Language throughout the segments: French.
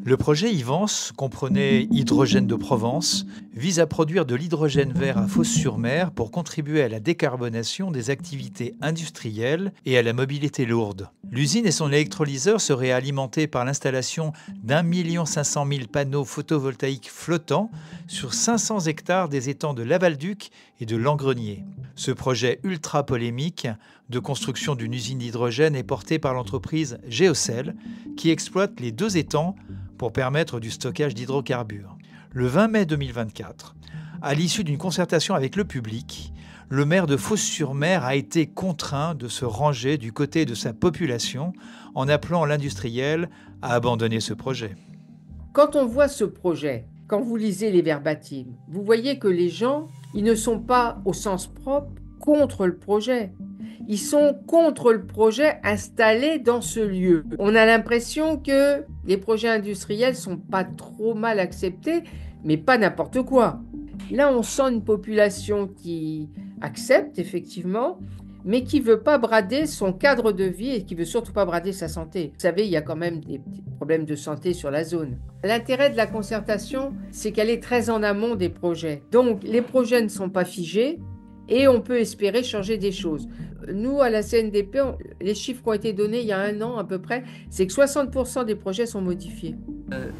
Le projet Ivance comprenait Hydrogène de Provence, vise à produire de l'hydrogène vert à Fos-sur-Mer pour contribuer à la décarbonation des activités industrielles et à la mobilité lourde. L'usine et son électrolyseur seraient alimentés par l'installation d'1 500 000 panneaux photovoltaïques flottants sur 500 hectares des étangs de Lavalduc et de Langrenier. Ce projet ultra polémique de construction d'une usine d'hydrogène est porté par l'entreprise Géocel qui exploite les 2 étangs pour permettre du stockage d'hydrocarbures. Le 20 mai 2024, à l'issue d'une concertation avec le public, le maire de Fos-sur-Mer a été contraint de se ranger du côté de sa population en appelant l'industriel à abandonner ce projet. Quand on voit ce projet, quand vous lisez les verbatim, vous voyez que les gens, ils ne sont pas au sens propre contre le projet. Ils sont contre le projet installé dans ce lieu. On a l'impression que les projets industriels sont pas trop mal acceptés, mais pas n'importe quoi. Là, on sent une population qui accepte effectivement, mais qui veut pas brader son cadre de vie et qui veut surtout pas brader sa santé. Vous savez, il y a quand même des petits problèmes de santé sur la zone. L'intérêt de la concertation, c'est qu'elle est très en amont des projets. Donc, les projets ne sont pas figés et on peut espérer changer des choses. Nous, à la CNDP, les chiffres qui ont été donnés il y a 1 an à peu près, c'est que 60% des projets sont modifiés.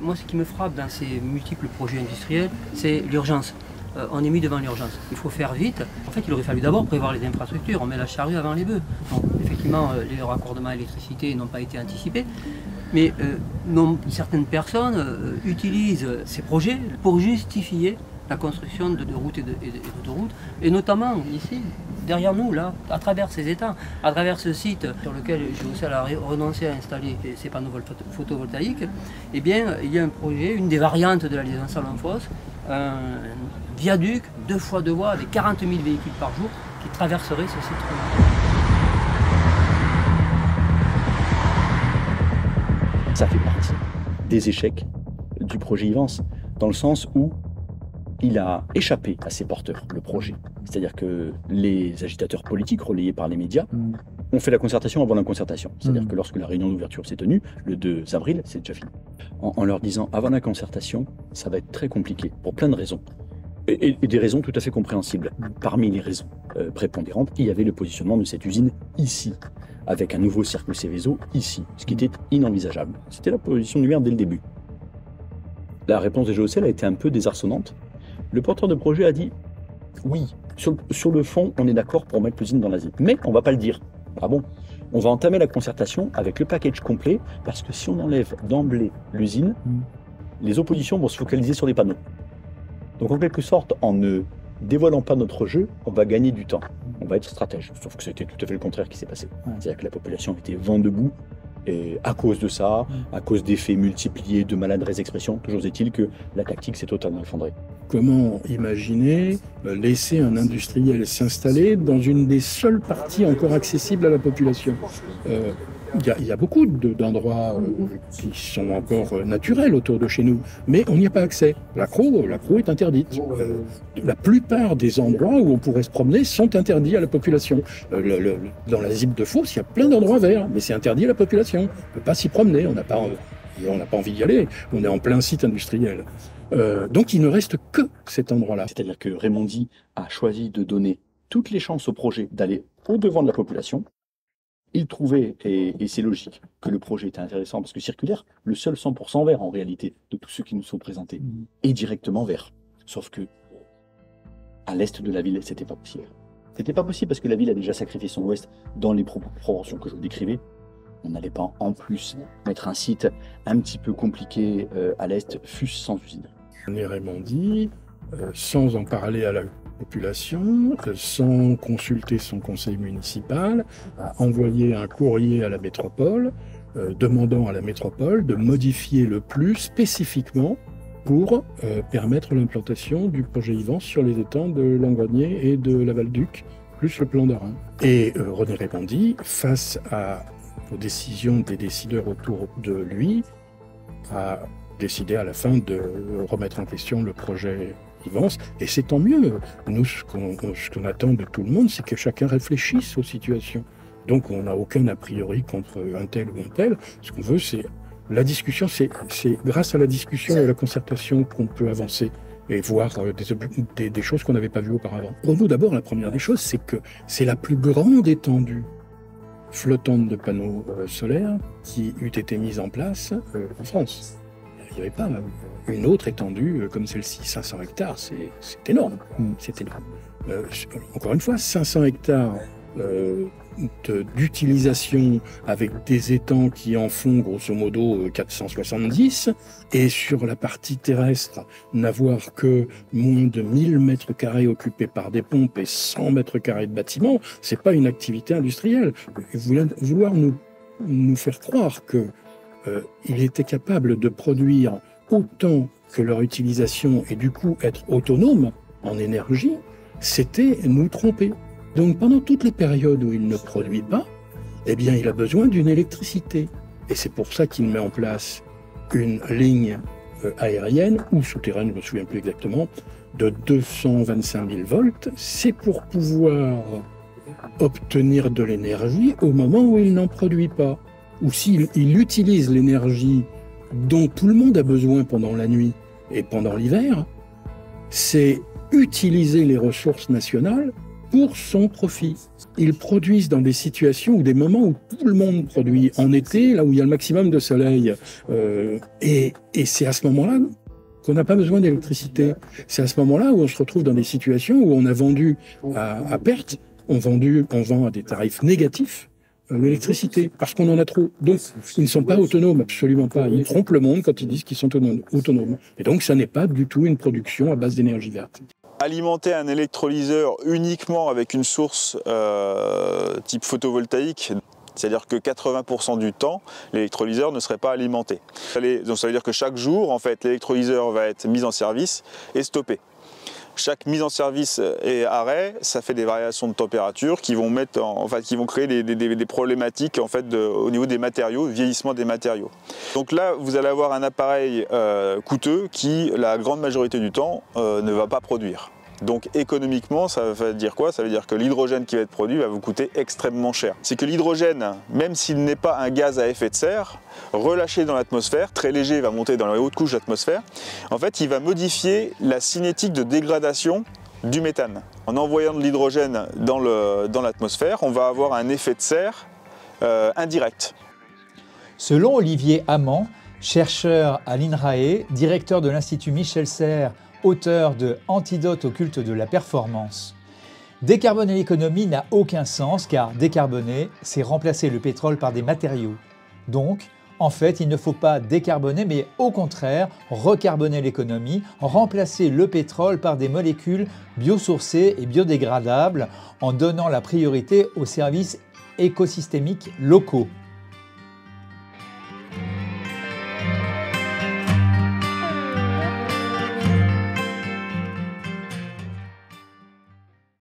Moi, ce qui me frappe dans ces multiples projets industriels, c'est l'urgence. On est mis devant l'urgence. Il faut faire vite. En fait, il aurait fallu d'abord prévoir les infrastructures. On met la charrue avant les bœufs. Donc, effectivement, les raccordements à l'électricité n'ont pas été anticipés. Mais certaines personnes utilisent ces projets pour justifier la construction de routes et d'autoroutes, et notamment ici, derrière nous, là, à travers ces étangs, à travers ce site sur lequel Géocel a renoncé à installer ces panneaux photovoltaïques, eh bien, il y a un projet, une des variantes de la liaison Salon-Fos, un viaduc 2 fois 2 voies avec 40 000 véhicules par jour qui traverserait ce site. Ça fait partie des échecs du projet Ivance, dans le sens où il a échappé à ses porteurs, le projet. C'est-à-dire que les agitateurs politiques relayés par les médias ont fait la concertation avant la concertation. C'est-à-dire que lorsque la réunion d'ouverture s'est tenue, le 2 avril, c'est déjà fini. En leur disant, avant la concertation, ça va être très compliqué, pour plein de raisons. Et des raisons tout à fait compréhensibles. Parmi les raisons prépondérantes, il y avait le positionnement de cette usine ici, avec un nouveau circuit Céveso ici, ce qui était inenvisageable. C'était la position du maire dès le début. La réponse de Géocel a été un peu désarçonnante. Le porteur de projet a dit « Oui, sur le fond, on est d'accord pour mettre l'usine dans la ZIP, mais on ne va pas le dire. Ah bon? On va entamer la concertation avec le package complet, parce que si on enlève d'emblée l'usine, les oppositions vont se focaliser sur les panneaux. Donc en quelque sorte, en ne dévoilant pas notre jeu, on va gagner du temps. On va être stratège. Sauf que c'était tout à fait le contraire qui s'est passé. C'est-à-dire que la population était vent debout. Et à cause de ça, à cause d'effets multipliés, de maladresses expressions, toujours est-il que la tactique s'est totalement effondrée. Comment imaginer laisser un industriel s'installer dans une des seules parties encore accessibles à la population? Il y a beaucoup d'endroits qui sont encore naturels autour de chez nous, mais on n'y a pas accès. L'accro est interdite. La plupart des endroits où on pourrait se promener sont interdits à la population. Dans la ZIP de Fos, il y a plein d'endroits verts, mais c'est interdit à la population. On ne peut pas s'y promener, on n'a pas envie d'y aller. On est en plein site industriel. Donc il ne reste que cet endroit-là. C'est-à-dire que Raimondi a choisi de donner toutes les chances au projet d'aller au-devant de la population. Il trouvait, et c'est logique, que le projet était intéressant parce que circulaire, le seul 100% vert en réalité de tous ceux qui nous sont présentés, est directement vert. Sauf que à l'est de la ville, c'était pas possible. C'était pas possible parce que la ville a déjà sacrifié son ouest dans les proportions que je vous décrivais. On n'allait pas en plus mettre un site un petit peu compliqué à l'est, fût-ce sans usine. Raimondi, sans en parler à la population, sans consulter son conseil municipal, a envoyé un courrier à la métropole, demandant à la métropole de modifier le plus spécifiquement pour permettre l'implantation du projet Ivance sur les étangs de Langrenier et de Lavalduc, plus le plan d'Arin. Et René Raimondi, face aux décisions des décideurs autour de lui, a décidé à la fin de remettre en question le projet Ivance, et c'est tant mieux. Nous, ce qu'on attend de tout le monde, c'est que chacun réfléchisse aux situations. Donc on n'a aucun a priori contre un tel ou un tel. Ce qu'on veut, c'est La discussion, c'est grâce à la discussion et à la concertation qu'on peut avancer et voir des choses qu'on n'avait pas vues auparavant. Pour nous, d'abord, la première des choses, c'est que c'est la plus grande étendue flottante de panneaux solaires qui eût été mise en place en France. Il n'y avait pas une autre étendue comme celle-ci. 500 hectares, c'est énorme. C'est énorme. Encore une fois, 500 hectares d'utilisation avec des étangs qui en font grosso modo 470, et sur la partie terrestre, n'avoir que moins de 1000 mètres carrés occupés par des pompes et 100 mètres carrés de bâtiments, c'est pas une activité industrielle. Vouloir nous faire croire que il était capable de produire autant que leur utilisation et du coup être autonome en énergie, c'était nous tromper. Donc pendant toutes les périodes où il ne produit pas, eh bien il a besoin d'une électricité. Et c'est pour ça qu'il met en place une ligne aérienne ou souterraine, je ne me souviens plus exactement, de 225 000 volts. C'est pour pouvoir obtenir de l'énergie au moment où il n'en produit pas. Ou s'il utilise l'énergie dont tout le monde a besoin pendant la nuit et pendant l'hiver, c'est utiliser les ressources nationales pour son profit. Ils produisent dans des situations ou des moments où tout le monde produit. En été, là où il y a le maximum de soleil. Et c'est à ce moment-là qu'on n'a pas besoin d'électricité. C'est à ce moment-là où on se retrouve dans des situations où on a vendu à perte, on vend à des tarifs négatifs l'électricité, parce qu'on en a trop. Donc, ils ne sont pas autonomes, absolument pas. Ils trompent le monde quand ils disent qu'ils sont autonomes. Et donc, ça n'est pas du tout une production à base d'énergie verte. Alimenter un électrolyseur uniquement avec une source type photovoltaïque, c'est-à-dire que 80% du temps, l'électrolyseur ne serait pas alimenté. Donc ça veut dire que chaque jour, en fait, l'électrolyseur va être mis en service et stoppé. Chaque mise en service et arrêt, ça fait des variations de température qui vont créer des problématiques en fait au niveau des matériaux, vieillissement des matériaux. Donc là, vous allez avoir un appareil coûteux qui, la grande majorité du temps, ne va pas produire. Donc économiquement, ça veut dire quoi? Ça veut dire que l'hydrogène qui va être produit va vous coûter extrêmement cher. C'est que l'hydrogène, même s'il n'est pas un gaz à effet de serre, relâché dans l'atmosphère, très léger, il va monter dans les hautes couches de l'atmosphère, en fait il va modifier la cinétique de dégradation du méthane. En envoyant de l'hydrogène dans l'atmosphère, on va avoir un effet de serre indirect. Selon Olivier Amand, chercheur à l'INRAE, directeur de l'Institut Michel Serres, auteur de Antidote au culte de la performance, décarboner l'économie n'a aucun sens car décarboner, c'est remplacer le pétrole par des matériaux. Donc, en fait, il ne faut pas décarboner, mais au contraire, recarboner l'économie, remplacer le pétrole par des molécules biosourcées et biodégradables en donnant la priorité aux services écosystémiques locaux.